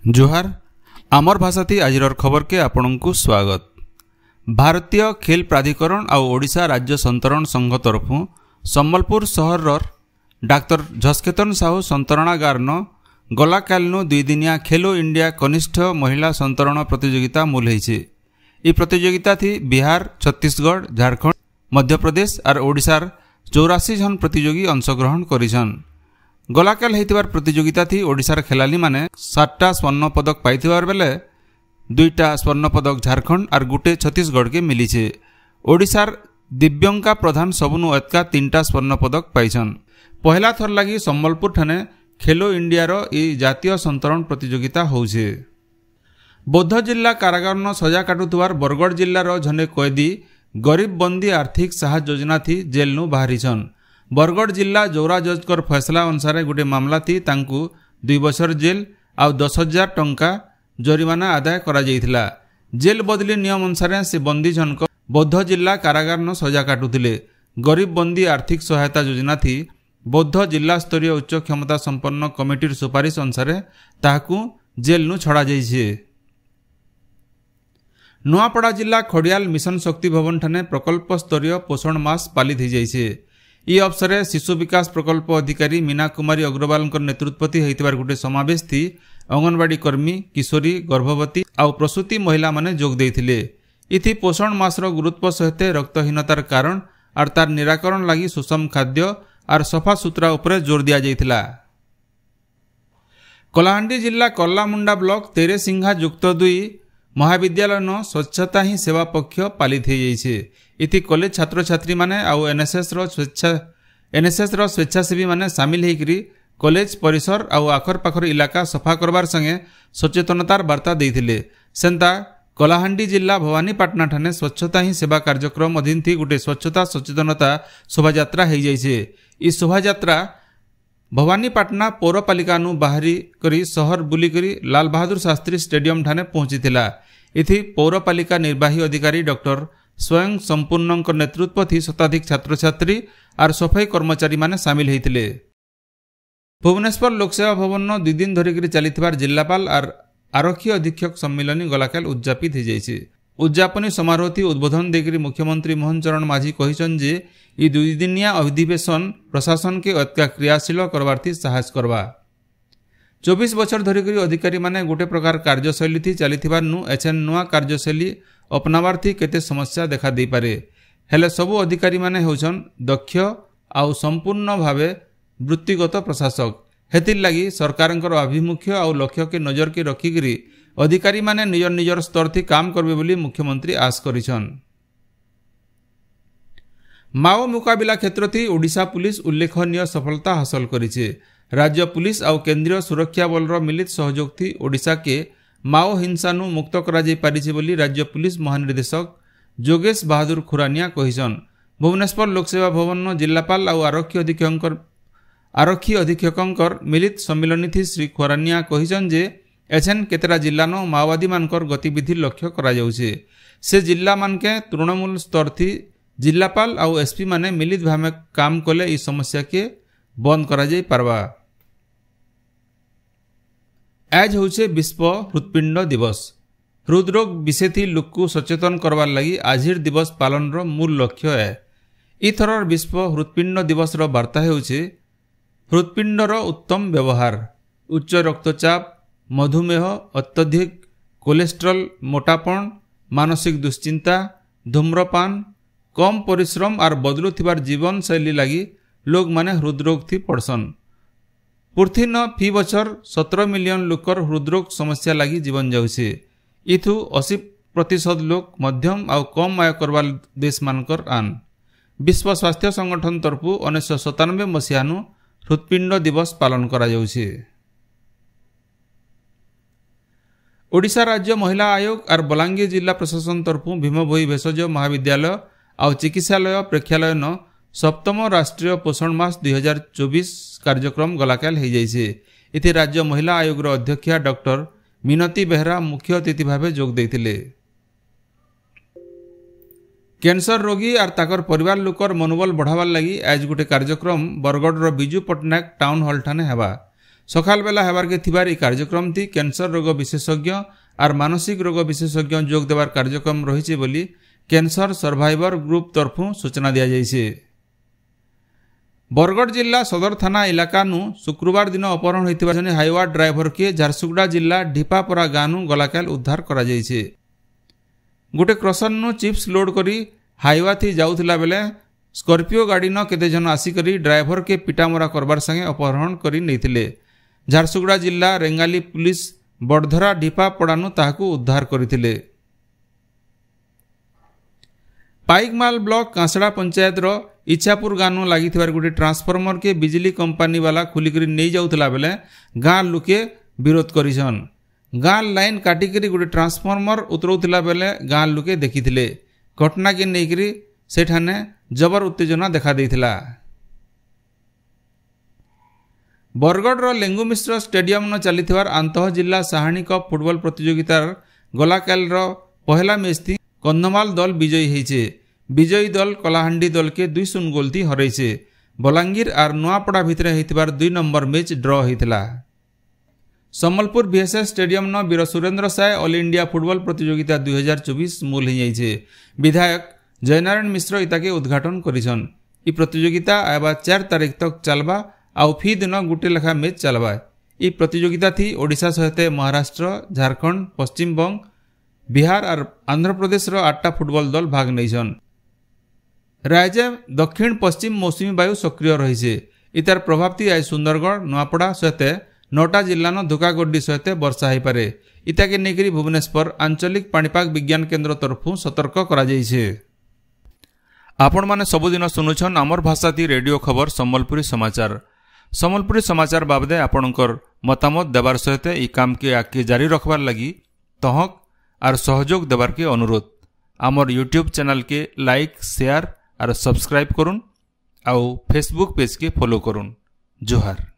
जोहार आमर भाषा थी आज खबर के आपण को स्वागत। भारतीय खेल प्राधिकरण और ओडिशा राज्य संतरण संघ तरफ सम्बलपुर सहर डाक्तर झस्केतन साहू संतरणागार गला कालनु दुईदिनिया खेलो इंडिया कनिष्ठ महिला संतरण प्रतियोगिता मूल होइछे। ई प्रतियोगिता थी बिहार, छत्तीसगढ़, झारखंड, मध्य प्रदेश और ओडिशार 84 जन प्रतियोगी अंशग्रहण करिछन। गलाकाल होइतिबार प्रतियोगिता थी ओडिशार खेलाली माने 7टा स्वर्ण पदक पाइथिबार बेले 2टा स्वर्ण पदक झारखंड और गुटे छत्तीसगढ़ के मिलीछे। ओडिशार दिव्यंका प्रधान सबुनु एतका 3टा स्वर्ण पदक पाइछन। पहला थर लगी सम्बलपुर ठाने खेलो इंडिया रो ई जातीय संतरण प्रतियोगिता होउछे। बौद्ध जिला कारागार न सजा काटुथुवार बरगढ़ जिल्लार जने कैदी गरीब बंदी आर्थिक सहायता योजना थी जेल नु बाहरीछन। बरगढ़ जिला जोरा जजकर फैसला अनुसार गोटे मामला थी तांकु 2 वर्ष जेल आउ 10,000 टंका जरिमाना आदाय करा जायथिला। जेल बदली नियम अनुसार से बंदी जनक बौद्ध जिला कारागार न सजा काटुथिले। गरीब बंदी आर्थिक सहायता योजना थी बौद्ध जिला स्तरीय उच्च क्षमता संपन्न कमिटीर सुपारिश अनुसार ताहाकु जेल नु छड़ा जाइछे। नुआपड़ा जिला खड़ियाल मिशन शक्ति भवन ठाने प्रकल्प स्तरीय पोषण मास पालित हो जाइछे। ई अवसर शिशु विकास प्रकल्प अधिकारी मीना कुमारी अग्रवाल नेतृत्वती होइतिबार गोटे समावेश थी अंगनवाड़ी कर्मी, किशोरी, गर्भवती आउ प्रसूति महिला माने जोग देइथिले। इथि पोषण मासर गुरुत्व सहित रक्तहीनतार कारण और तार निराकरण लगी सुषम खाद्य और सफा सुतरा उपरे जोर दिया जाइथिला। कलाहांडी जिला कल्लामुंडा ब्लॉक तेरेसिंघा युक्त 2 महाविद्यालय न स्वच्छता ही सेवा पक्ष पालित हो जाइछे। इति कॉलेज छात्र छात्री माने आउ एनएसएस रो स्वेच्छासेवी माने सामिल होइकरी कॉलेज परिसर आउ आखर पाखर इलाका सफा करबार संगे सचेतनतार वार्ता देइथिले। सेंता कलाहांडी जिला भवानीपाटना ठाने स्वच्छता ही सेवा कार्यक्रम अधीन थी गोटे स्वच्छता सचेतनता शोभायात्रा हो जाइछे। ई शोभायात्रा भवानीपाटना पौरपालिका नु बाहरी करी शहर बुली करी लाल बहादुर शास्त्री स्टेडियम ठाने पहुंचीथिला। इथि पौरपालिका निर्वाही अधिकारी डॉक्टर स्वयं संपूर्ण नेतृत्व थी शताधिक छात्र छात्री और सफाई कर्मचारी माने सामिल होइथिले। भुवनेश्वर लोकसेवा भवन 2 दिन धरिक चलीथिबार जिलापाल और आरक्षी अधीक्षक सम्मिलनी गलाकाल उद्यापित हो जाइछे। उद्यापनी समारोह थी उद्बोधन देकरी मुख्यमंत्री मोहन चरण माझी कहिछन जे ई 2 दिनिया अधिवेशन प्रशासन के अत्यंत क्रियाशील करवार थी साहस करवा। 24 बछर धरिक अधिकारी माने गोटे प्रकार कार्यशैली थी चलीथिबार नु एछन नुआ कार्यशैली अपनावार थी केते समस्या देखा दे पारे। हेले सबु अधिकारी माने होछन दक्ष आउ संपूर्ण भावे वृत्तिगत प्रशासक। हेतिर लगी सरकारंकर अभिमुख्य आउ लक्ष्य के नजर के रखिकरी अधिकारी माने निजर निजर स्तर थी काम करबे बोली मुख्यमंत्री आश करिछन। माओ मुकाबिला क्षेत्र थी ओडिशा पुलिस उल्लेखनीय सफलता हासिल करिछे। राज्य पुलिस आउ केंद्रीय सुरक्षा बलर मिलित सहयोग थी ओडिशा के माओ हिंसा नु मुक्त करा जाई पारिछे बोली राज्य पुलिस महानिर्देशक जोगेश बहादुर खुरानिया कहिछन। भुवनेश्वर लोकसेवा भवन जिलापाल आउ आरक्षी अधीक्षकंकर मिलित सम्मिलनी थी श्री खुरानिया कहिछन जे एछन केतरा जिल्ला न माओवादी मानकर गतिविधि लक्ष्य करा जाउछे। से जिल्ला मानके तृणमूल स्तर थी जिलापाल आउ एसपी माने मिलित भावे काम कले ई समस्या के बंद करा जाई पारबा। आज होचे विश्व हृदपिंड दिवस। हृदरोग विषय थी लोक को सचेतन करवार लगी आजिर दिवस पालन रो मूल लक्ष्य है। इथरर विश्व हृदपिंड दिवस रो वार्ता होचे हृदपिंड रो उत्तम व्यवहार। उच्च रक्तचाप, मधुमेह, अत्यधिक कोलेस्ट्रॉल, मोटापन, मानसिक दुश्चिंता, धूम्रपान, कम परिश्रम और बदलुथिबार जीवन शैली लगी लोग माने हृदरोग थी पड़सन। पृथ्वी न फी बछर 17 मिलियन लोकर हृदरोग समस्या लगी जीवन जाउछे। इथु 80% लोग मध्यम आउ कम आय करवार देश मानकर आन। विश्व स्वास्थ्य संगठन तरफु 1997 मसीहा नु हृदपिंड दिवस पालन करा जाउछे। ओडिशा राज्य महिला आयोग और बलांगीर जिला प्रशासन तरफु भीमभोई भेषज महाविद्यालय आउ चिकित्सालय प्रेक्षालय न 7म राष्ट्रीय पोषण मास 2024 कार्यक्रम गलाकाल हो जाइछे। इति राज्य महिला आयोग अध्यक्षा डॉक्टर मिनती बेहरा मुख्य अतिथि भावे जोग देइथिले। कैंसर रोगी और ताकर परिवार लोकर मनोबल बढ़ावार लगी आज गोटे कार्यक्रम बरगढ़ बिजू पट्टनायक टाउन हॉल ठाने हेबा। सकाल बेला हेबार के थिबार ई कार्यक्रम थी कैंसर रोग विशेषज्ञ और मानसिक रोग विशेषज्ञ जोग देवार कार्यक्रम रही बोली कैंसर सर्वाइवर ग्रुप तरफु सूचना दिया जाइए। बरगढ़ जिला सदर थाना इलाका शुक्रवार दिन अपहरण होता जने हाईवा ड्राइवर के झारसुगुड़ा जिला ढिपापरा गाँव गलाकाल उद्धार करा जाइए। गोटे क्रसर चिप्स लोड करी हाईवा थी जाउथिला बेले स्कॉर्पियो गाड़ी न केते जन आसिकरी ड्राइवर के पिटामरा करबार संगे अपहरण करी नैथिले। झारसुगुड़ा जिला रेंगाली पुलिस बड़धरा ढिपापड़ानु ताहाकू उद्धार करथिले। पाइकमाल ब्लॉक कांसड़ा पंचायत रो इच्छापुर गाँव लगी गोटे ट्रांसफॉर्मर के बिजली कंपनी वाला खुलिकरी नहीं जाउथला बेले गाँ लुके विरोध करिसन। गाँ लाइन काटिकरी गोटे ट्रांसफॉर्मर उतरौथला बेले गाँ लुके देखिथिले। घटना के नेकरी सेठाने जबर उत्तेजना देखा देइथिला। बरगढ़ रो लेंगु मिश्र स्टेडियम न चलीथिवार आंतः जिला साहानी कप फुटबॉल प्रतियोगितार गलाकाल रो पहला मैच थी कंधमाल दल विजयी होइछे। विजयी दल कलाहांडी दल के 2-0 गोल थी हरैछे। बलांगीर और नुआपड़ा भितरे होइथिबार 2 नंबर मैच ड्र होइथिला। सम्बलपुर बीएसएस स्टेडियम न Veer Surendra Sai all India football प्रतियोगिता 2024 मूल हो जाइए। विधायक जयनारायण मिश्र इताके उद्घाटन करिछन। ई प्रतियोगिता आबा 4 तारीख तक चलबा आउ फी दिन गुटे लेखा मैच चलबा। ई प्रतियोगिता थी ओडिशा सहित महाराष्ट्र, झारखंड, पश्चिम बंग, बिहार और आंध्र प्रदेश रो 8टा फुटबॉल दल भाग नैछन। राज्य दक्षिण पश्चिम मौसुमी वायु सक्रिय रही। इतार प्रभाव थी आज सुंदरगढ़, नुआपड़ा सहित 9टा जिला धुकागड्डी सहित वर्षा हो पारे। इताके नेकरी भुवनेश्वर आंचलिक पाणीपाग विज्ञान केन्द्र तरफु सतर्क करा जाइछे। आपण माने सबुदिन सुनुछन आमर भाषा थी रेडियो खबर सम्बलपुरी समाचार। सम्बलपुरी समाचार बाबदे आपणकर मतामत देवार सहित ई काम के आगे जारी रखबार लगी तहक और सहयोग देवार के अनुरोध। आमर यूट्यूब चैनल के लाइक, शेयर और सब्सक्राइब करुन आउ फेसबुक पेज के फॉलो करुन। जोहार।